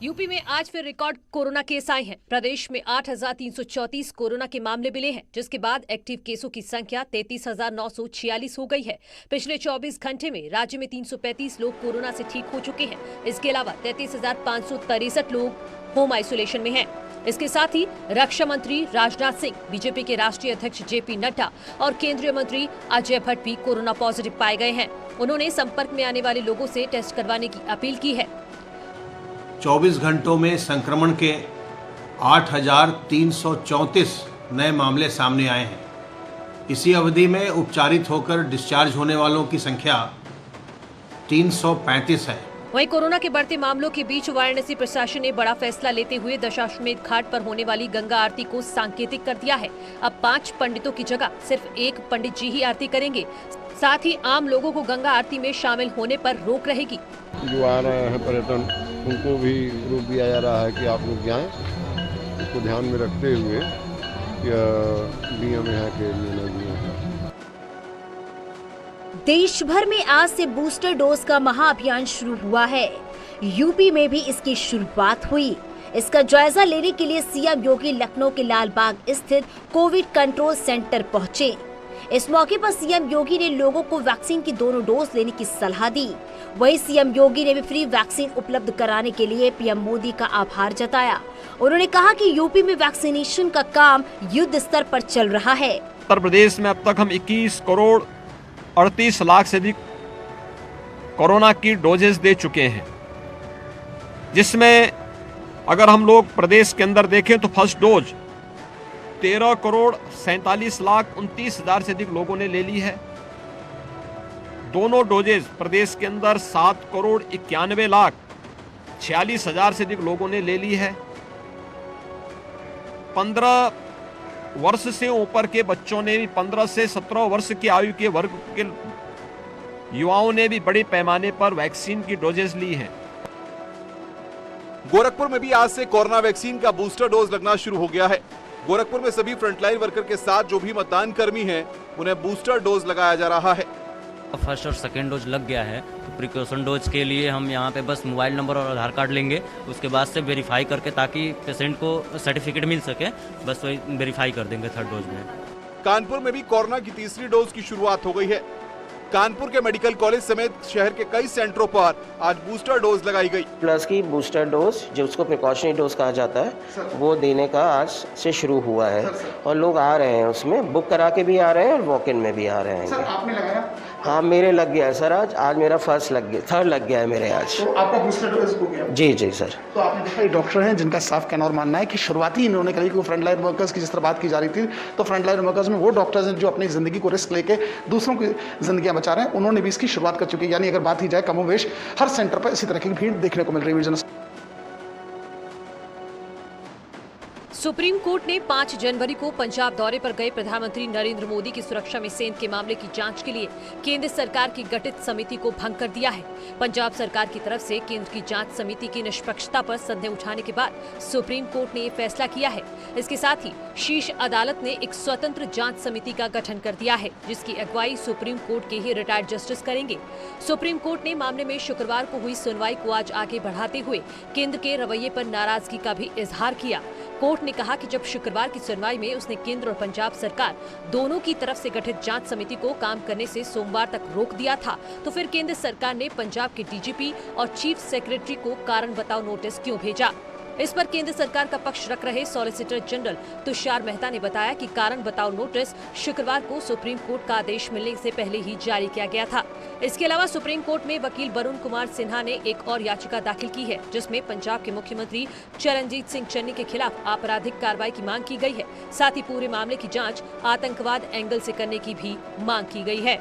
UP में आज फिर रिकॉर्ड कोरोना केस आए हैं। प्रदेश में 8,334 कोरोना के मामले मिले हैं, जिसके बाद एक्टिव केसों की संख्या 33,946 हो गई है। पिछले 24 घंटे में राज्य में 335 लोग कोरोना से ठीक हो चुके हैं। इसके अलावा 33,563 लोग होम आइसोलेशन में हैं। इसके साथ ही रक्षा मंत्री राजनाथ सिंह, बीजेपी के राष्ट्रीय अध्यक्ष जेपी नड्डा और केंद्रीय मंत्री अजय भट्ट भी कोरोना पॉजिटिव पाए गए हैं। उन्होंने संपर्क में आने वाले लोगों से टेस्ट करवाने की अपील की है। 24 घंटों में संक्रमण के 8,334 नए मामले सामने आए हैं। इसी अवधि में उपचारित होकर डिस्चार्ज होने वालों की संख्या 335 है। वहीं कोरोना के बढ़ते मामलों के बीच वाराणसी प्रशासन ने बड़ा फैसला लेते हुए दशाश्वमेध घाट पर होने वाली गंगा आरती को सांकेतिक कर दिया है। अब 5 पंडितों की जगह सिर्फ 1 पंडित जी ही आरती करेंगे। साथ ही आम लोगों को गंगा आरती में शामिल होने पर रोक रहेगी। जो आ रहे हैं पर्यटन, उनको भी रोक दिया जा रहा है कि आप लोग जाएं। इसको ध्यान में रखते हुए नियम यहाँ के निर्णय हैं। देश भर में आज से बूस्टर डोज का महाअभियान शुरू हुआ है। यूपी में भी इसकी शुरुआत हुई। इसका जायजा लेने के लिए सीएम योगी लखनऊ के लालबाग स्थित कोविड कंट्रोल सेंटर पहुंचे। इस मौके पर सीएम योगी ने लोगों को वैक्सीन की दोनों डोज लेने की सलाह दी। वहीं सीएम योगी ने भी फ्री वैक्सीन उपलब्ध कराने के लिए पीएम मोदी का आभार जताया। उन्होंने कहा कि यूपी में वैक्सीनेशन का काम युद्ध स्तर पर चल रहा है। उत्तर प्रदेश में अब तक हम 21 करोड़ 38 लाख से अधिक कोरोना की डोजेस दे चुके हैं, जिसमें अगर हम लोग प्रदेश के अंदर देखें तो फर्स्ट डोज 13 करोड़ 47 लाख 29 हजार से अधिक लोगों ने ले ली है। दोनों डोजेज प्रदेश के अंदर 7 करोड़ 91 लाख 46 हजार से अधिक लोगों ने ले ली है। 15 वर्ष से ऊपर के बच्चों ने भी, 15 से 17 वर्ष की आयु के वर्ग के युवाओं ने भी बड़े पैमाने पर वैक्सीन की डोजेज ली हैं। गोरखपुर में भी आज से कोरोना वैक्सीन का बूस्टर डोज लगना शुरू हो गया है। गोरखपुर में सभी फ्रंटलाइन वर्कर के साथ जो भी मतदान कर्मी हैं, उन्हें बूस्टर डोज लगाया जा रहा है। फर्स्ट और सेकेंड डोज लग गया है, तो प्रिकॉशन डोज के लिए हम यहाँ पे बस मोबाइल नंबर और आधार कार्ड लेंगे, उसके बाद से वेरीफाई करके, ताकि पेशेंट को सर्टिफिकेट मिल सके, बस वही वेरीफाई कर देंगे थर्ड डोज में। कानपुर में भी कोरोना की तीसरी डोज की शुरुआत हो गई है। कानपुर के मेडिकल कॉलेज समेत शहर के कई सेंटरों पर आज बूस्टर डोज लगाई गई। प्लस की बूस्टर डोज, जो उसको प्रिकॉशनरी डोज कहा जाता है, वो देने का आज से शुरू हुआ है और लोग आ रहे हैं, उसमें बुक करा के भी आ रहे हैं और वॉक इन में भी आ रहे हैं। सर, आपने लगाया? हाँ, मेरे लग गया है सर। आज मेरा फर्स्ट लग गया, थर्ड लग गया है मेरे आज। तो आपका बूस्टर डोज हो गया? जी जी सर। तो आपने देखा, डॉक्टर हैं जिनका साफ कहना और मानना है कि शुरुआती इन्होंने कही कि फ्रंटलाइन वर्कर्स की जिस तरह बात की जा रही थी, तो फ्रंटलाइन वर्कर्स में वो डॉक्टर्स हैं जो अपनी जिंदगी को रिस्क लेके दूसरों की जिंदगियां बचा रहे हैं। उन्होंने भी इसकी शुरुआत कर चुकी है। यानी अगर बात की जाए, कमोवेश हर सेंटर पर इसी तरह की भीड़ देखने को मिल रही है। सुप्रीम कोर्ट ने 5 जनवरी को पंजाब दौरे पर गए प्रधानमंत्री नरेंद्र मोदी की सुरक्षा में सेंध के मामले की जांच के लिए केंद्र सरकार की गठित समिति को भंग कर दिया है। पंजाब सरकार की तरफ से केंद्र की जांच समिति की निष्पक्षता पर संदेह उठाने के बाद सुप्रीम कोर्ट ने ये फैसला किया है। इसके साथ ही शीर्ष अदालत ने एक स्वतंत्र जाँच समिति का गठन कर दिया है, जिसकी अगुवाई सुप्रीम कोर्ट के ही रिटायर्ड जस्टिस करेंगे। सुप्रीम कोर्ट ने मामले में शुक्रवार को हुई सुनवाई को आज आगे बढ़ाते हुए केंद्र के रवैये पर नाराजगी का भी इजहार किया। कोर्ट ने कहा कि जब शुक्रवार की सुनवाई में उसने केंद्र और पंजाब सरकार दोनों की तरफ से गठित जांच समिति को काम करने से सोमवार तक रोक दिया था, तो फिर केंद्र सरकार ने पंजाब के डीजीपी और चीफ सेक्रेटरी को कारण बताओ नोटिस क्यों भेजा। इस पर केंद्र सरकार का पक्ष रख रहे सॉलिसिटर जनरल तुषार मेहता ने बताया कि कारण बताओ नोटिस शुक्रवार को सुप्रीम कोर्ट का आदेश मिलने से पहले ही जारी किया गया था। इसके अलावा सुप्रीम कोर्ट में वकील वरुण कुमार सिन्हा ने एक और याचिका दाखिल की है, जिसमें पंजाब के मुख्यमंत्री चरणजीत सिंह चन्नी के खिलाफ आपराधिक कार्रवाई की मांग की गई है। साथ ही पूरे मामले की जाँच आतंकवाद एंगल से करने की भी मांग की गई है।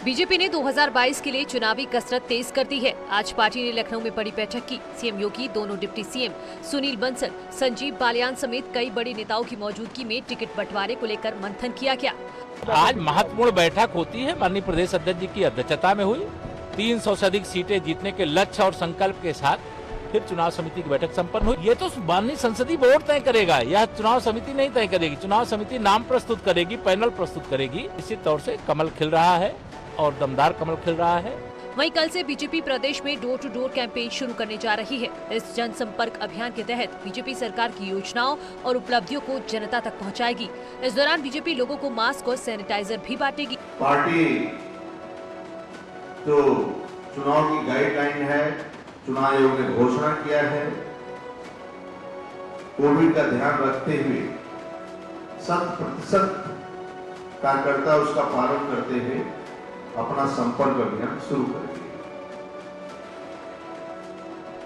बीजेपी ने 2022 के लिए चुनावी कसरत तेज कर दी है। आज पार्टी ने लखनऊ में बड़ी बैठक की। सीएम योगी, दोनों डिप्टी सीएम सुनील बंसल, संजीव बालियान समेत कई बड़े नेताओं की मौजूदगी में टिकट बंटवारे को लेकर मंथन किया गया। आज महत्वपूर्ण बैठक होती है, माननीय प्रदेश अध्यक्ष जी की अध्यक्षता में हुई। 300 से अधिक सीटें जीतने के लक्ष्य और संकल्प के साथ फिर चुनाव समिति की बैठक संपन्न हुई। ये तो माननीय संसदीय बोर्ड तय करेगा, यह चुनाव समिति नहीं तय करेगी। चुनाव समिति नाम प्रस्तुत करेगी, पैनल प्रस्तुत करेगी। निश्चित तौर से कमल खिल रहा है और दमदार कमल खिल रहा है। वहीं कल से बीजेपी प्रदेश में डोर टू डोर कैंपेन शुरू करने जा रही है। इस जनसंपर्क अभियान के तहत बीजेपी सरकार की योजनाओं और उपलब्धियों को जनता तक पहुंचाएगी। इस दौरान बीजेपी लोगों को मास्क और सैनिटाइजर भी बांटेगी। पार्टी जो चुनाव की गाइडलाइन है, चुनाव आयोग ने घोषणा किया है, कोविड का ध्यान रखते हुए 100% कार्यकर्ता उसका पालन करते हुए अपना संपर्क अभियान शुरू करेंगे।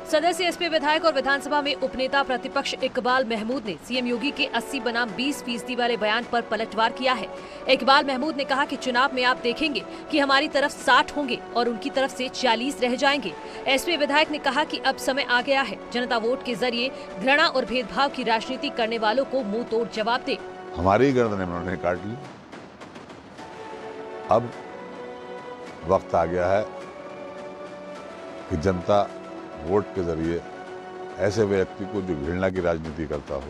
सदस्य एसपी विधायक और विधानसभा में उपनेता प्रतिपक्ष इकबाल महमूद ने सीएम योगी के 80 बनाम 20% वाले बयान पर पलटवार किया है। इकबाल महमूद ने कहा कि चुनाव में आप देखेंगे कि हमारी तरफ 60 होंगे और उनकी तरफ से 40 रह जाएंगे। एसपी विधायक ने कहा कि अब समय आ गया है, जनता वोट के जरिए घृणा और भेदभाव की राजनीति करने वालों को मुंह तोड़ जवाब दे। हमारी गर्दनें उन्होंने काट ली। अब वक्त आ गया है कि जनता वोट के जरिए ऐसे व्यक्ति को जो घृणा की राजनीति करता हो,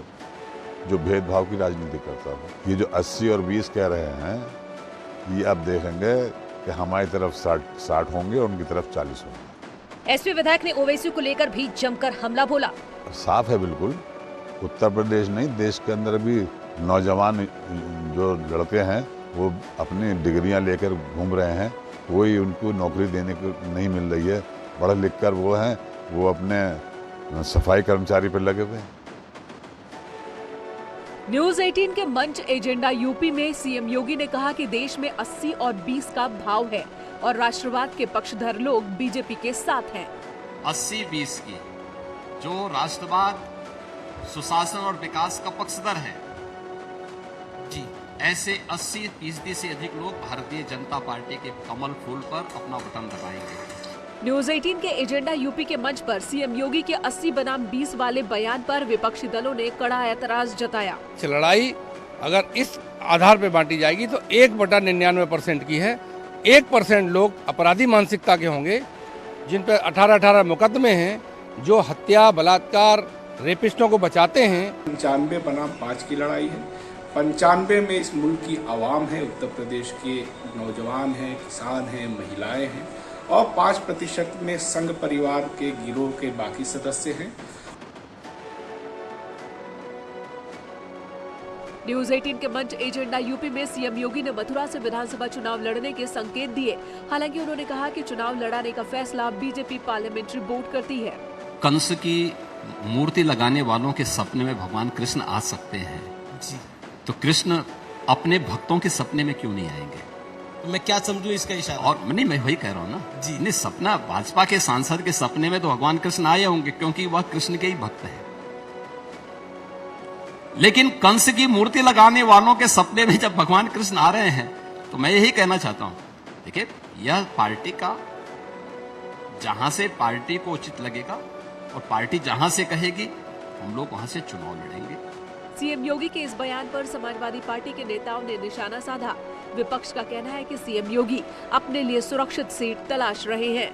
जो भेदभाव की राजनीति करता हो, ये जो 80 और 20 कह रहे हैं, ये अब देखेंगे कि हमारी तरफ 60 होंगे और उनकी तरफ 40 होंगे। एसपी विधायक ने ओवैसी को लेकर भी जमकर हमला बोला। साफ है बिल्कुल, उत्तर प्रदेश नहीं देश के अंदर भी नौजवान जो लड़के हैं वो अपनी डिग्रियां लेकर घूम रहे हैं, कोई उनको नौकरी देने को नहीं मिल रही है। पढ़ लिख कर वो हैं, वो अपने सफाई कर्मचारी पर लगे हुए हैं। न्यूज 18 के मंच एजेंडा यूपी में सीएम योगी ने कहा कि देश में 80 और 20 का भाव है और राष्ट्रवाद के पक्षधर लोग बीजेपी के साथ हैं। 80-20 की जो राष्ट्रवाद, सुशासन और विकास का पक्षधर है जी, ऐसे 80% से अधिक लोग भारतीय जनता पार्टी के कमल फूल पर अपना बटन दबाएंगे। न्यूज 18 के एजेंडा यूपी के मंच पर सीएम योगी के 80 बनाम 20 वाले बयान पर विपक्षी दलों ने कड़ा ऐतराज जताया। लड़ाई अगर इस आधार पर बांटी जाएगी तो 1/99% की है। 1% लोग अपराधी मानसिकता के होंगे, जिन पर 18 मुकदमे हैं, जो हत्या, बलात्कार, रेपिस्टों को बचाते हैं। 95 बनाम 5 की लड़ाई है। 95 में इस मुल्क की आवाम है, उत्तर प्रदेश के नौजवान हैं, किसान हैं, महिलाएं हैं, और 5% में संघ परिवार के गिरोह के बाकी सदस्य हैं। न्यूज 18 के मंच एजेंडा यूपी में सीएम योगी ने मथुरा से विधानसभा चुनाव लड़ने के संकेत दिए। हालांकि उन्होंने कहा कि चुनाव लड़ाने का फैसला बीजेपी पार्लियामेंट्री बोर्ड करती है। कंस की मूर्ति लगाने वालों के सपने में भगवान कृष्ण आ सकते हैं जी, तो कृष्ण अपने भक्तों के सपने में क्यों नहीं आएंगे? मैं क्या समझूं इसका इशारा? और नहीं, मैं वही कह रहा हूँ ना जी, नहीं, सपना भाजपा के सांसद के सपने में तो भगवान कृष्ण आए होंगे, क्योंकि वह कृष्ण के ही भक्त हैं। लेकिन कंस की मूर्ति लगाने वालों के सपने में जब भगवान कृष्ण आ रहे हैं, तो मैं यही कहना चाहता हूं, देखिए, यह पार्टी का, जहां से पार्टी को उचित लगेगा और पार्टी जहां से कहेगी, हम लोग वहां से चुनाव लड़ेंगे। सीएम योगी के इस बयान पर समाजवादी पार्टी के नेताओं ने निशाना साधा। विपक्ष का कहना है कि सीएम योगी अपने लिए सुरक्षित सीट तलाश रहे हैं।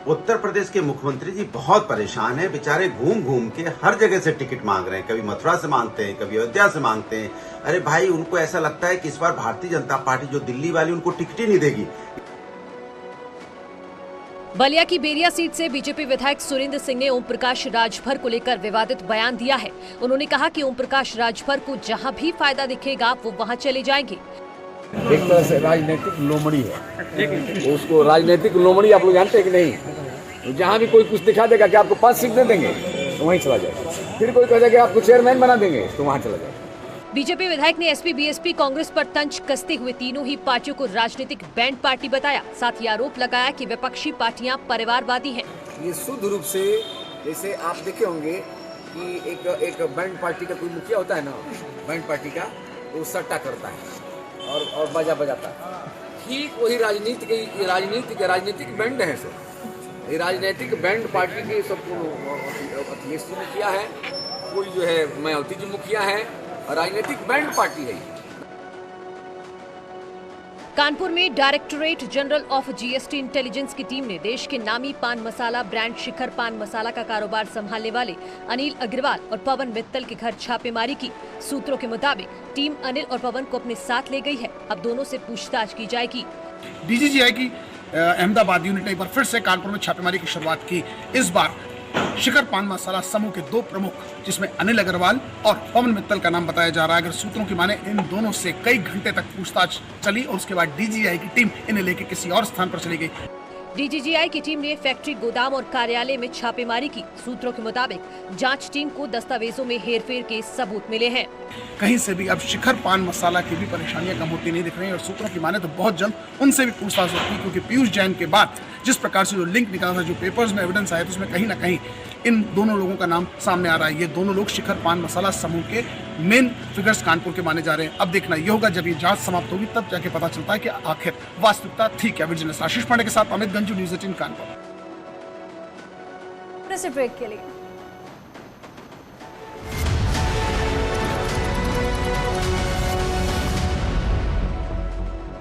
उत्तर प्रदेश के मुख्यमंत्री जी बहुत परेशान हैं, बेचारे घूम घूम के हर जगह से टिकट मांग रहे हैं। कभी मथुरा से मांगते हैं, कभी अयोध्या से मांगते हैं। अरे भाई, उनको ऐसा लगता है कि इस बार भारतीय जनता पार्टी जो दिल्ली वाली, उनको टिकट ही नहीं देगी। बलिया की बेरिया सीट से बीजेपी विधायक सुरेंद्र सिंह ने ओम प्रकाश राजभर को लेकर विवादित बयान दिया है। उन्होंने कहा कि ओम प्रकाश राजभर को जहां भी फायदा दिखेगा वो वहां चले जाएंगे। एक तरह से राजनीतिक लोमड़ी है, उसको राजनीतिक लोमड़ी आप लोग जानते हैं कि नहीं? जहां भी कोई कुछ दिखा देगा कि आपको 5 सीट दे देंगे तो वहीं चला जाएगा, फिर कोई कह देगा आपको चेयरमैन बना देंगे तो वहां चला जाएगा। बीजेपी विधायक ने एसपी, बीएसपी, कांग्रेस पर तंज कसते हुए तीनों ही पार्टियों को राजनीतिक बैंड पार्टी बताया। साथ ही आरोप लगाया कि विपक्षी पार्टियां परिवारवादी हैं। ये शुद्ध रूप से, जैसे आप देखे होंगे कि एक बैंड पार्टी का कोई मुखिया होता है ना, बैंड पार्टी का, वो सट्टा करता है और बाजा बजाता है। ठीक वही राजनीतिक बैंड है सर। ये राजनीतिक बैंड पार्टी के सबको अखिलेश जी ने किया है, कोई जो है मायावती जी मुखिया है, राजनीतिक बैंड पार्टी है। कानपुर में directorate general of GST intelligence की टीम ने देश के नामी पान मसाला ब्रांड शिखर पान मसाला का कारोबार संभालने वाले अनिल अग्रवाल और पवन मित्तल के घर छापेमारी की। सूत्रों के मुताबिक टीम अनिल और पवन को अपने साथ ले गई है। अब दोनों से पूछताछ की जाएगी। डीजीजीआई की अहमदाबाद यूनिट ने एक बार फिर से कानपुर में छापेमारी की शुरुआत की। इस बार शिखर पान मसाला समूह के 2 प्रमुख, जिसमें अनिल अग्रवाल और पवन मित्तल का नाम बताया जा रहा है। अगर सूत्रों की माने, इन दोनों से कई घंटे तक पूछताछ चली और उसके बाद डीजीआई की टीम इन्हें लेकर किसी और स्थान पर चली गई। डीजीजीआई की टीम ने फैक्ट्री, गोदाम और कार्यालय में छापेमारी की। सूत्रों के मुताबिक जांच टीम को दस्तावेजों में हेरफेर के सबूत मिले हैं। कहीं से भी अब शिखर पान मसाला की भी परेशानियां कम होती नहीं दिख रही हैं और सूत्रों की माने तो बहुत जल्द उनसे भी पूछताछ होती है, क्योंकि पीयूष जैन के बाद जिस प्रकार से जो लिंक निकला था, जो पेपर्स में एविडेंस आया था, उसमें कहीं ना कहीं इन दोनों लोगों का नाम सामने आ रहा है। ये दोनों लोग शिखर पान मसाला समूह के मेन फिगर्स कानपुर के माने जा रहे हैं। अब देखना ये होगा, जब ये जांच समाप्त होगी तब जाके पता चलता है कि आखिर वास्तविकता थी क्या। विजिलेंस आशीष पांडे के साथ अमित गंजू, न्यूज़ 18 कानपुर। ब्रेक के लिए